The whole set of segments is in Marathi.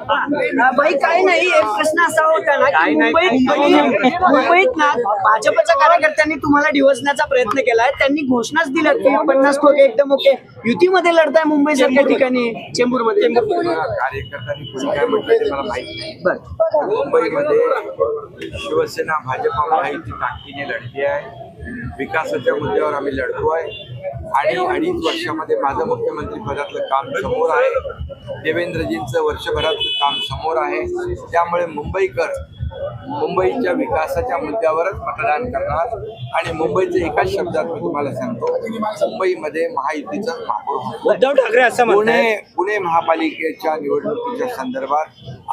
बाई काही नाही, एक प्रश्न असा होता ना की मुंबईत ना भाजपच्या कार्यकर्त्यांनी तुम्हाला डिवचण्याचा प्रयत्न केलाय. त्यांनी घोषणाच दिल्या की 50% एकदम ओके युतीमध्ये लढताय मुंबई सारख्या ठिकाणी, चेंबूरमध्ये. कार्यकर्त्यांनी कोणी काय म्हटलं ते मला माहिती नाही. मुंबईमध्ये शिवसेना भाजप महायुती ताकदीने लढते आहे. विकासाच्या मुद्द्यावर आम्ही लढतो आहे आणि 2.5 वर्षामध्ये माझं मुख्यमंत्री पदातलं काम समोर आहे. देवेंद्रजींचं वर्षभरातलं काम समोर आहे. त्यामुळे मुंबईकर मुंबईच्या विकासाच्या मुद्द्यावरच मतदान करणार आणि मुंबईचे एकाच शब्दात मी तुम्हाला सांगतो, मुंबईमध्ये महायुतीचं महापौर उद्धव ठाकरे असं म्हणतात. पुणे महापालिकेच्या निवडणुकीच्या संदर्भात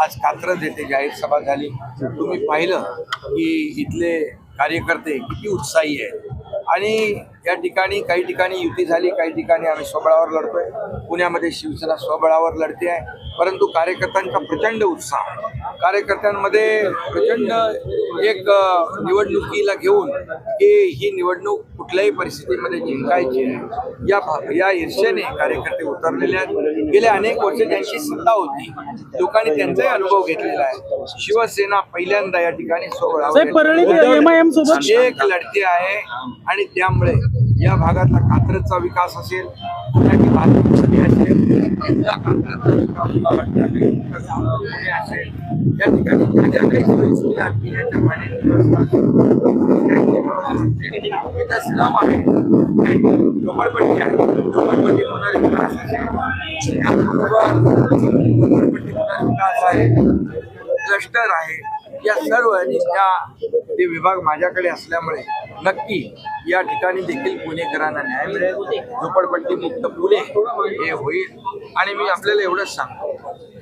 आज कात्रज येथे जाहीर सभा झाली. तुम्ही पाहिलं की इथले कार्यकर्ते किती उत्साही आहेत आणि या ठिकाणी काही ठिकाणी युती झाली, काही ठिकाणी आम्ही स्वबळावर लढतोय. पुण्यामध्ये शिवसेना स्वबळावर लढते आहे, परंतु कार्यकर्त्यांचा प्रचंड उत्साह, कार्यकर्त्यांमध्ये प्रचंड एक निवडणुकीला घेऊन की ही निवडणूक कुठल्याही परिस्थितीमध्ये जिंकायची आहे या ईर्षेने कार्यकर्ते उतरलेले आहेत. गेल्या अनेक वर्ष त्यांची सत्ता होती, लोकांनी त्यांचाही अनुभव घेतलेला आहे. शिवसेना पहिल्यांदा या ठिकाणी स्वबळावर एक लढते आहे आणि त्यामुळे या भागातला कात्रजचा विकास असेल, पुण्याची वाहतूक असेल, या ठिकाणी स्लम आहे, झोपडपट्टी आहे, झोपडपट्टी पुनर्विकास आहे, क्लस्टर आहे. या सर्व आणि त्या ते विभाग माझ्याकडे असल्यामुळे नक्की या ठिकाणी देखील पुणेकरांना न्याय मिळेल. झोपडपट्टी मुक्त पुणे हे होईल आणि मी आपल्याला एवढंच सांगतो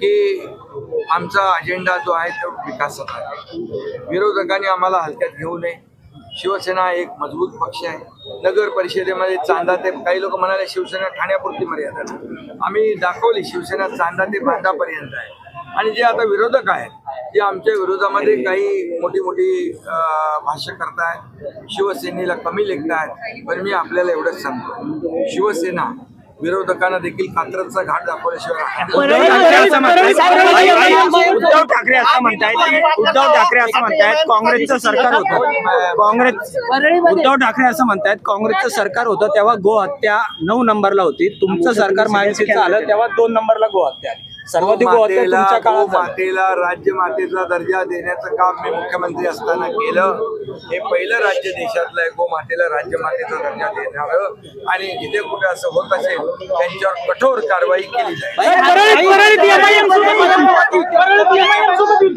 की आमचा अजेंडा जो आहे तो विकासाचा आहे. विरोधकांनी आम्हाला हलक्यात घेऊ नये. शिवसेना एक मजबूत पक्ष आहे. नगर परिषदेमध्ये चांदा ते काही लोक म्हणाले शिवसेना ठाण्यापुरती मर्यादा, आम्ही दाखवली शिवसेना चांदा ते बांधापर्यंत आहे. आणि जे आता विरोधक आहेत जे आमच्या विरोधामध्ये काही मोठी मोठी भाष्य करतायत, शिवसेनेला कमी लेखतायत, पण मी आपल्याला एवढंच सांगतो, शिवसेना विरोधकांना देखील कात्रजचा घाट दाखवल्याशिवाय उद्धव ठाकरे असं म्हणतायत काँग्रेसचं सरकार होतं, उद्धव ठाकरे असं म्हणतायत काँग्रेसचं सरकार होतं तेव्हा गोहत्या 9 नंबरला होती, तुमचं सरकार महायुतीचं आलं तेव्हा 2 नंबरला गोहत्या आली. सर्वाधिक मातेला राज्यमातेचा दर्जा देण्याचं काम मी मुख्यमंत्री असताना केलं. हे पहिलं राज्य देशातलं आहे गोमातेला राज्यमातेचा दर्जा देणारं आणि जिथे कुठे असं होत असेल त्यांच्यावर कठोर कारवाई केली जाईल.